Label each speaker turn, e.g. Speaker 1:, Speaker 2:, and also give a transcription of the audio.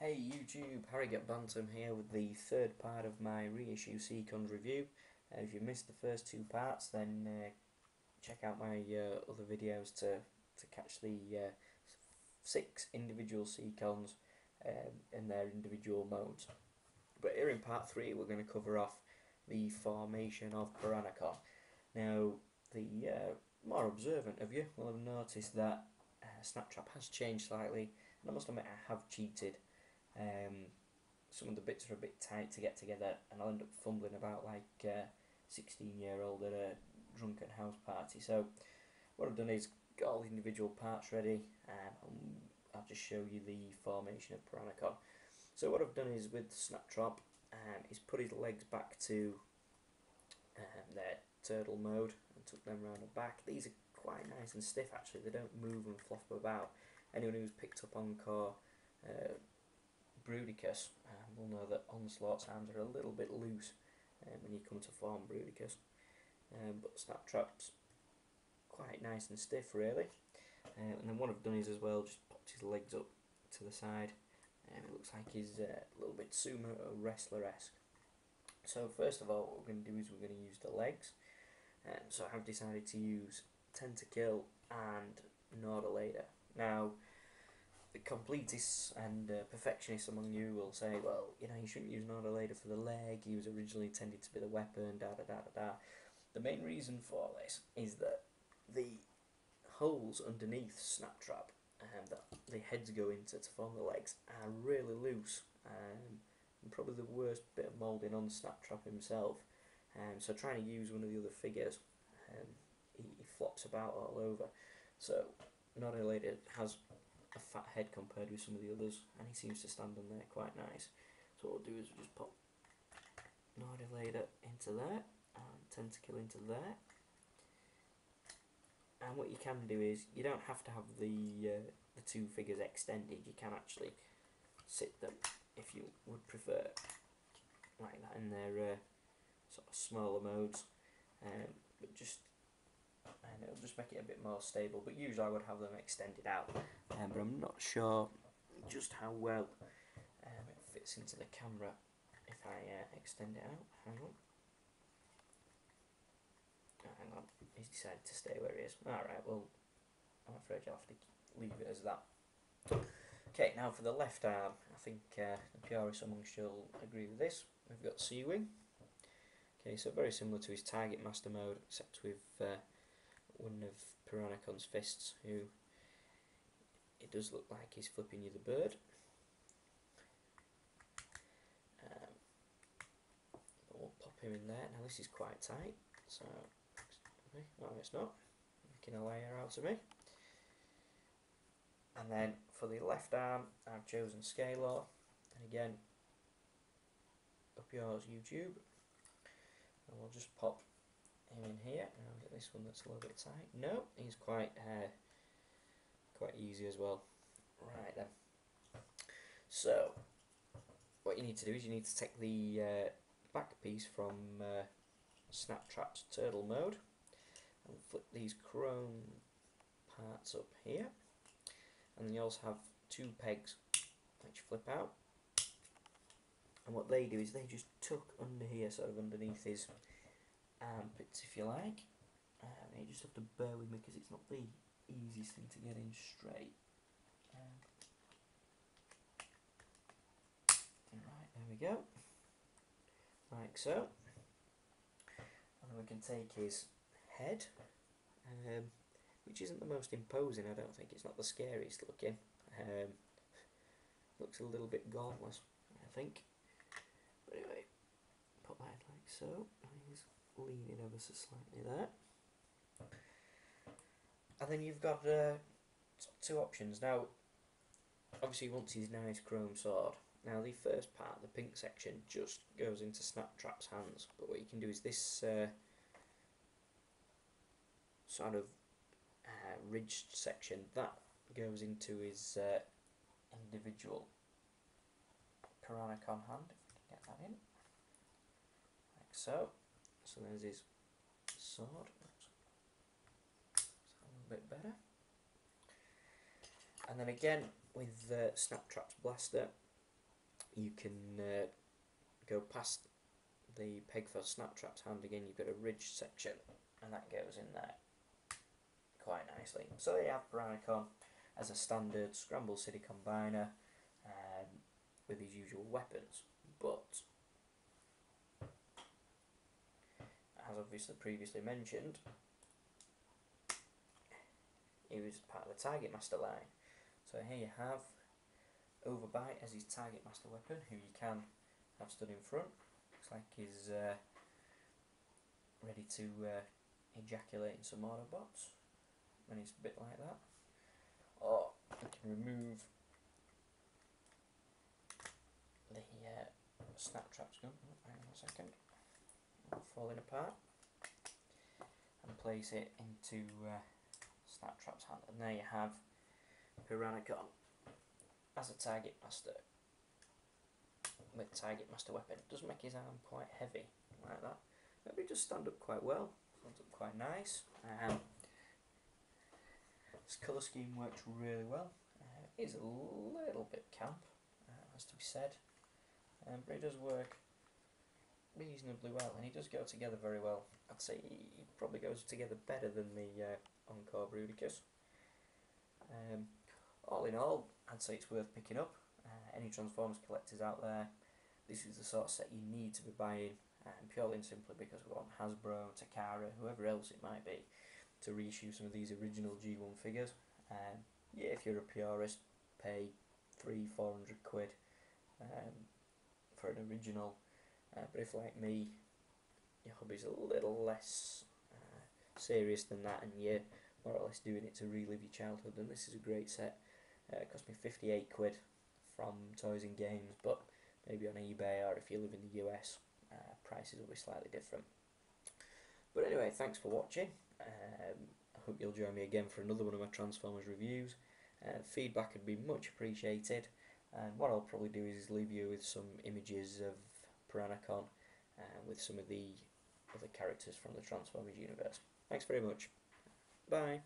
Speaker 1: Hey YouTube, Harrogate Bantam here with the third part of my Reissue Seacons review. If you missed the first two parts, then check out my other videos to catch the 6 individual Seacons in their individual modes. But here in part 3 we're going to cover off the formation of Piranacon. Now, the more observant of you will have noticed that Snaptrap has changed slightly, and I must admit I have cheated. Some of the bits are a bit tight to get together, and I'll end up fumbling about like a 16-year-old at a drunken house party. So what I've done is got all the individual parts ready, and I'll just show you the formation of Piranacon. So what I've done is with Snaptrap, is put his legs back to their turtle mode and took them round the back. These are quite nice and stiff actually, they don't move and flop about. Anyone who's picked up Encore Bruticus will know that Onslaught's arms are a little bit loose when you come to form Bruticus, but Snaptrap's quite nice and stiff really. And then what I've done is as well just popped his legs up to the side, and it looks like he's a little bit sumo or wrestler-esque. So first of all, what we're going to do is we're going to use the legs. So I've decided to use Tentakill and Nordalader. Now, the completists and perfectionists among you will say, well, you know, you shouldn't use Nordalader for the leg, he was originally intended to be the weapon, da da da da da. The main reason for this is that the holes underneath Snaptrap that the heads go into to form the legs are really loose, and probably the worst bit of moulding on Snaptrap himself. So trying to use one of the other figures, he flops about all over. So Nordalader has a fat head compared with some of the others, and he seems to stand on there quite nice. So what we'll do is we'll just pop Nordalader into there and Tentakill into there. And what you can do is, you don't have to have the two figures extended, you can actually sit them if you would prefer, like that, in their sort of smaller modes, but just, and it'll just make it a bit more stable. But usually I would have them extended out, but I'm not sure just how well it fits into the camera if I extend it out. Hang on, he's decided to stay where he is. Alright, well, I'm afraid you'll have to leave it as that. Okay, now for the left arm, I think the purists amongst you will agree with this. We've got Seawing. Okay, so very similar to his Target Master mode, except with one of Piranacon's fists, who it does look like he's flipping you the bird. But we'll pop him in there. Now this is quite tight, so no, it's not. Making a layer out of me. And then for the left arm, I've chosen Scalar, and again, up yours YouTube, and we'll just pop him in here. And I'll get this one that's a little bit tight. No, he's quite easy as well. Right then. So what you need to do is you need to take the back piece from Snaptrap's turtle mode and flip these chrome parts up here, and then you also have 2 pegs which flip out, and what they do is they just tuck under here, sort of underneath his armpits if you like, and you just have to bear with me because it's not the easiest thing to get in straight. Right, there we go, like so. And then we can take his head, which isn't the most imposing, I don't think. It's not the scariest looking. Looks a little bit gormless, I think. But anyway, pop that in like so. And he's leaning ever so slightly there. And then you've got 2 options. Now, obviously he wants his nice chrome sword. Now the first part, the pink section, just goes into Snaptrap's hands. But what you can do is this sort of ridged section, that goes into his individual Piranacon hand, if we can get that in, like so. So there's his sword. That's a little bit better. And then again with Snaptrap's blaster, you can go past the peg for snap traps hand again. You've got a ridge section, and that goes in there quite nicely. So there you have Piranacon as a standard Scramble City combiner with his usual weapons, but as obviously previously mentioned, he was part of the Target Master line. So here you have Overbite as his Target Master weapon, who you can have stood in front. Looks like he's ready to ejaculate in some Autobots when he's a bit like that. Or you can remove the snap traps gun. Oh, hang on a second, falling apart, and place it into snap traps hand, and there you have Piranacon as a Target Master with Target Master weapon. It does make his arm quite heavy like that, but he does stand up quite well, stands up quite nice. This colour scheme works really well. It is a little bit camp, has to be said, but it does work reasonably well, and he does go together very well. I'd say he probably goes together better than the Encore Bruticus. All in all, I'd say it's worth picking up. Any Transformers collectors out there, this is the sort of set you need to be buying, purely and simply because we want Hasbro, Takara, whoever else it might be, to reissue some of these original G1 figures. Yeah, if you're a purist, pay 300-400 quid for an original, but if like me, your hobby's a little less serious than that, and you're more or less doing it to relive your childhood, then this is a great set. It cost me 58 quid from Toys and Games, but maybe on eBay, or if you live in the US, prices will be slightly different. But anyway, thanks for watching. I hope you'll join me again for another one of my Transformers reviews. Feedback would be much appreciated, and what I'll probably do is leave you with some images of Piranacon with some of the other characters from the Transformers universe. Thanks very much. Bye.